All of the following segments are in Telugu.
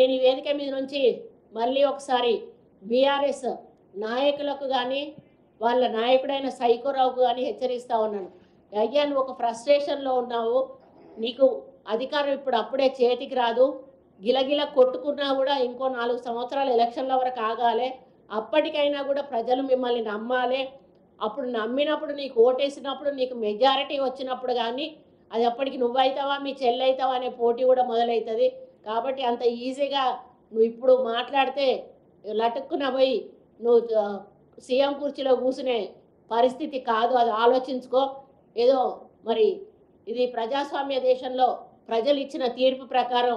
నేను ఈ వేదిక మీద నుంచి మళ్ళీ ఒకసారి బీఆర్ఎస్ నాయకులకు కానీ వాళ్ళ నాయకుడైన సైకోరావుకు కానీ హెచ్చరిస్తూ ఉన్నాను. అయ్యా, నువ్వు ఒక ఫ్రస్ట్రేషన్లో ఉన్నావు, నీకు అధికారం ఇప్పుడు అప్పుడే చేతికి రాదు, గిలగిల కొట్టుకున్నా కూడా ఇంకో 4 సంవత్సరాలు ఎలక్షన్ల వరకు ఆగాలి, అప్పటికైనా కూడా ప్రజలు మిమ్మల్ని నమ్మాలి, అప్పుడు నమ్మినప్పుడు నీకు ఓటేసినప్పుడు నీకు మెజారిటీ వచ్చినప్పుడు కానీ అది అప్పటికి నువ్వైతావా మీ చెల్లైతావా అనే పోటీ కూడా మొదలవుతుంది. కాబట్టి అంత ఈజీగా నువ్వు ఇప్పుడు మాట్లాడితే లటుక్కున పోయి నువ్వు సీఎం కుర్చీలో కూర్చునే పరిస్థితి కాదు, అది ఆలోచించుకో. ఏదో మరి ఇది ప్రజాస్వామ్య దేశంలో ప్రజలు ఇచ్చిన తీర్పు ప్రకారం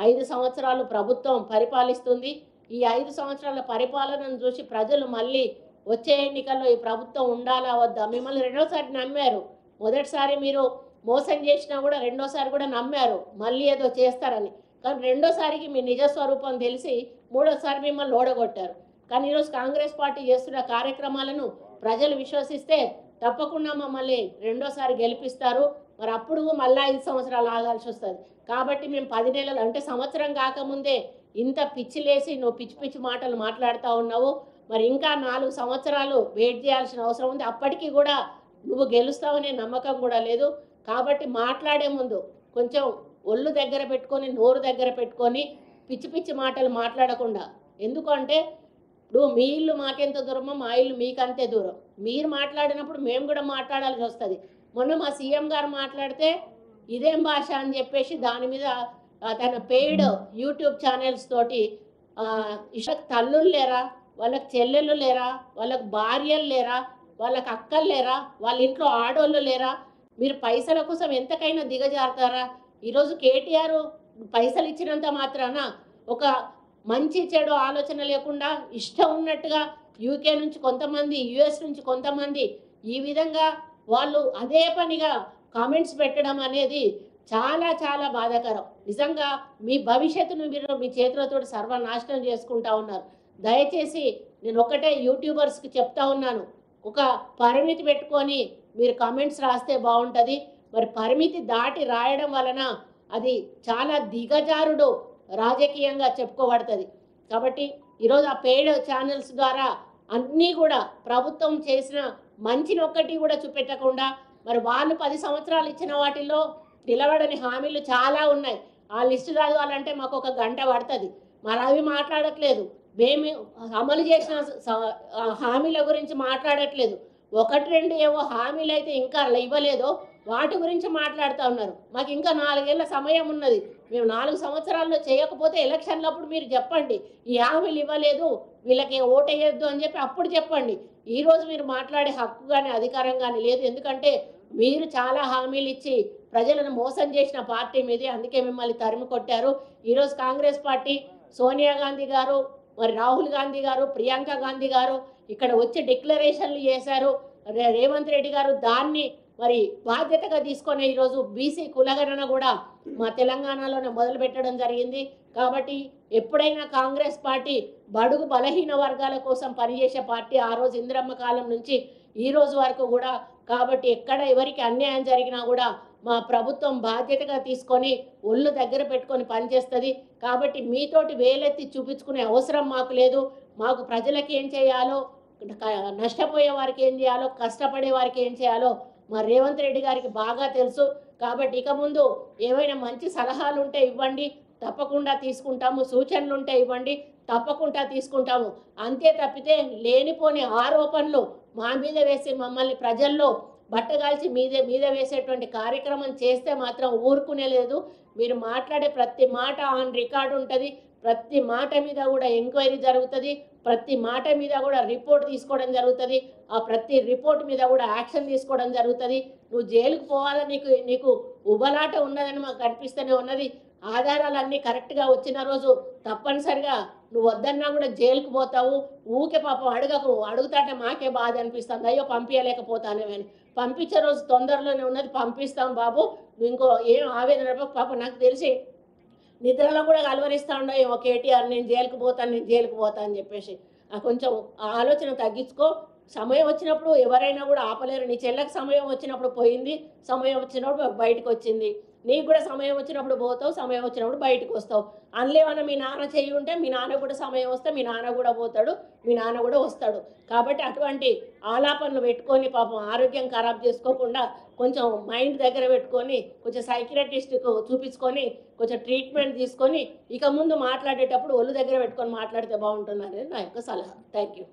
5 సంవత్సరాలు ప్రభుత్వం పరిపాలిస్తుంది. ఈ 5 సంవత్సరాల పరిపాలనను చూసి ప్రజలు మళ్ళీ వచ్చే ఎన్నికల్లో ఈ ప్రభుత్వం ఉండాలా వద్దా, మిమ్మల్ని రెండోసారి నమ్మారు. మొదటిసారి మీరు మోసం చేసినా కూడా రెండోసారి కూడా నమ్మారు మళ్ళీ ఏదో చేస్తారని. కానీ రెండోసారికి మీ నిజస్వరూపం తెలిసి మూడోసారి మిమ్మల్ని ఓడగొట్టారు. కానీ ఈరోజు కాంగ్రెస్ పార్టీ చేస్తున్న కార్యక్రమాలను ప్రజలు విశ్వసిస్తే తప్పకుండా మమ్మల్ని రెండోసారి గెలిపిస్తారు. మరి అప్పుడు మళ్ళీ 5 సంవత్సరాలు ఆగాల్సి వస్తుంది. కాబట్టి మేము 10 నెలలు అంటే సంవత్సరం కాకముందే ఇంత పిచ్చిలేసి నువ్వు పిచ్చి పిచ్చి మాటలు మాట్లాడుతూ ఉన్నావు. మరి ఇంకా 4 సంవత్సరాలు వెయిట్ చేయాల్సిన అవసరం ఉంది. అప్పటికి కూడా నువ్వు గెలుస్తావనే నమ్మకం కూడా లేదు. కాబట్టి మాట్లాడే ముందు కొంచెం ఒళ్ళు దగ్గర పెట్టుకొని నోరు దగ్గర పెట్టుకొని పిచ్చి పిచ్చి మాటలు మాట్లాడకుండా. ఎందుకంటే ఇప్పుడు మీ ఇల్లు మాకెంత దూరమో మా ఇల్లు మీకంతే దూరం. మీరు మాట్లాడినప్పుడు మేము కూడా మాట్లాడాల్సి వస్తుంది. మొన్న మా సీఎం గారు మాట్లాడితే ఇదేం భాష అని చెప్పేసి దాని మీద తన పెయిడ్ యూట్యూబ్ ఛానల్స్ తోటి ఇష్టకు తల్లులు లేరా, వాళ్ళకి చెల్లెళ్ళు లేరా, వాళ్ళకి భార్యలు లేరా, వాళ్ళకి అక్కలు లేరా, వాళ్ళ ఇంట్లో ఆడోళ్ళు లేరా, మీరు పైసల కోసం ఎంతకైనా దిగజారుతారా? ఈరోజు కేటీఆర్ పైసలు ఇచ్చినంత మాత్రాన ఒక మంచి చెడు ఆలోచన లేకుండా ఇష్టం ఉన్నట్టుగా యూకే నుంచి కొంతమంది, యుఎస్ నుంచి కొంతమంది ఈ విధంగా వాళ్ళు అదే పనిగా కామెంట్స్ పెట్టడం అనేది చాలా చాలా బాధాకరం. నిజంగా మీ భవిష్యత్తును మీరు మీ చేతులతో సర్వనాశనం చేసుకుంటా ఉన్నారు. దయచేసి నేను ఒకటే యూట్యూబర్స్కి చెప్తా ఉన్నాను, ఒక పరిమితి పెట్టుకొని మీరు కామెంట్స్ రాస్తే బాగుంటుంది. మరి పరిమితి దాటి రాయడం వలన అది చాలా దిగజారుడు రాజకీయంగా చెప్పుకోబడుతుంది. కాబట్టి ఈరోజు ఆ పెయిడ్ ఛానల్స్ ద్వారా అన్నీ కూడా ప్రభుత్వం చేసిన మంచిని ఒక్కటి కూడా చూపెట్టకుండా మరి వాళ్ళు 10 సంవత్సరాలు ఇచ్చిన వాటిల్లో నిలబడని హామీలు చాలా ఉన్నాయి. ఆ లిస్టు చదవాలంటే మాకు ఒక గంట పడుతుంది. మరి అవి మాట్లాడట్లేదు. మేము అమలు చేసిన హామీల గురించి మాట్లాడట్లేదు. 1-2 ఏవో హామీలు అయితే ఇంకా ఇవ్వలేదో వాటి గురించి మాట్లాడుతూ ఉన్నారు. మాకు ఇంకా 4 ఏళ్ళ సమయం ఉన్నది. మేము 4 సంవత్సరాల్లో చేయకపోతే ఎలక్షన్లప్పుడు మీరు చెప్పండి, ఈ హామీలు ఇవ్వలేదు వీళ్ళకి ఓటేయొద్దు అని చెప్పి అప్పుడు చెప్పండి. ఈరోజు మీరు మాట్లాడే హక్కు కానీ అధికారం కానీ లేదు. ఎందుకంటే మీరు చాలా హామీలు ఇచ్చి ప్రజలను మోసం చేసిన పార్టీ మీదే, అందుకే మిమ్మల్ని తరిమి కొట్టారు. ఈరోజు కాంగ్రెస్ పార్టీ సోనియా గాంధీ గారు, మరి రాహుల్ గాంధీ గారు, ప్రియాంక గాంధీ గారు ఇక్కడ వచ్చి డిక్లరేషన్లు చేశారు. రేవంత్ రెడ్డి గారు దాన్ని మరి బాధ్యతగా తీసుకొని ఈరోజు బీసీ కులగణన కూడా మా తెలంగాణలోనే మొదలు పెట్టడం జరిగింది. కాబట్టి ఎప్పుడైనా కాంగ్రెస్ పార్టీ బడుగు బలహీన వర్గాల కోసం పనిచేసే పార్టీ. ఆ రోజు ఇందిరమ్మ కాలం నుంచి ఈ రోజు వరకు కూడా. కాబట్టి ఎక్కడ ఎవరికి అన్యాయం జరిగినా కూడా మా ప్రభుత్వం బాధ్యతగా తీసుకొని ఒళ్ళు దగ్గర పెట్టుకొని పనిచేస్తుంది. కాబట్టి మీతోటి వేలెత్తి చూపించుకునే అవసరం మాకు లేదు. మాకు ప్రజలకి ఏం చేయాలో, నష్టపోయే వారికి ఏం చేయాలో, కష్టపడే వారికి ఏం చేయాలో మా రేవంత్ రెడ్డి గారికి బాగా తెలుసు. కాబట్టి ఇక ముందు ఏమైనా మంచి సలహాలు ఉంటే ఇవ్వండి, తప్పకుండా తీసుకుంటాము. సూచనలు ఉంటే ఇవ్వండి, తప్పకుండా తీసుకుంటాము. అంతే తప్పితే లేనిపోని ఆరోపణలు మా మీద వేసి మమ్మల్ని ప్రజల్లో బట్టగాల్చి మీద వేసేటువంటి కార్యక్రమం చేస్తే మాత్రం ఊరుకునే లేదు. మీరు మాట్లాడే ప్రతి మాట ఆన్ రికార్డు ఉంటుంది. ప్రతి మాట మీద కూడా ఎంక్వైరీ జరుగుతుంది. ప్రతి మాట మీద కూడా రిపోర్ట్ తీసుకోవడం జరుగుతుంది. ఆ ప్రతి రిపోర్ట్ మీద కూడా యాక్షన్ తీసుకోవడం జరుగుతుంది. నువ్వు జైలుకు పోవాలని నీకు ఉబలాట ఉన్నదని మాకు కనిపిస్తూనే ఉన్నది. ఆధారాలన్నీ కరెక్ట్గా వచ్చిన రోజు తప్పనిసరిగా నువ్వు వద్దన్నా కూడా జైలుకు పోతావు. ఊకే పాపం అడుగుతాంటే మాకే బాధ అనిపిస్తుంది, అయ్యో పంపించలేకపోతానేమని. పంపించే రోజు తొందరలోనే ఉన్నది, పంపిస్తాం బాబు, నువ్వు ఇంకో ఏం ఆవేదన పాపం. నాకు తెలిసి నిద్రలో కూడా కలవరిస్తూ ఉండవు కేటీఆర్, నేను జైలుకు పోతాను అని చెప్పేసి. కొంచెం ఆలోచన తగ్గించుకో. సమయం వచ్చినప్పుడు ఎవరైనా కూడా ఆపలేరు. నీ చెల్లెకి సమయం వచ్చినప్పుడు పోయింది, సమయం వచ్చినప్పుడు బయటకు వచ్చింది. నీకు కూడా సమయం వచ్చినప్పుడు పోతావు, సమయం వచ్చినప్పుడు బయటకు వస్తావు. అందులేమన్నా మీ నాన్న చెయ్యి ఉంటే మీ నాన్న కూడా సమయం వస్తే మీ నాన్న కూడా పోతాడు, మీ నాన్న కూడా వస్తాడు. కాబట్టి అటువంటి ఆలాపనలు పెట్టుకొని పాపం ఆరోగ్యం ఖరాబ్ చేసుకోకుండా కొంచెం మైండ్ దగ్గర పెట్టుకొని కొంచెం సైకియాట్రిస్ట్కు చూపించుకొని కొంచెం ట్రీట్మెంట్ తీసుకొని ఇక ముందు మాట్లాడేటప్పుడు ఒళ్ళు దగ్గర పెట్టుకొని మాట్లాడితే బాగుంటుంది అనేది నా యొక్క సలహా. Thank you.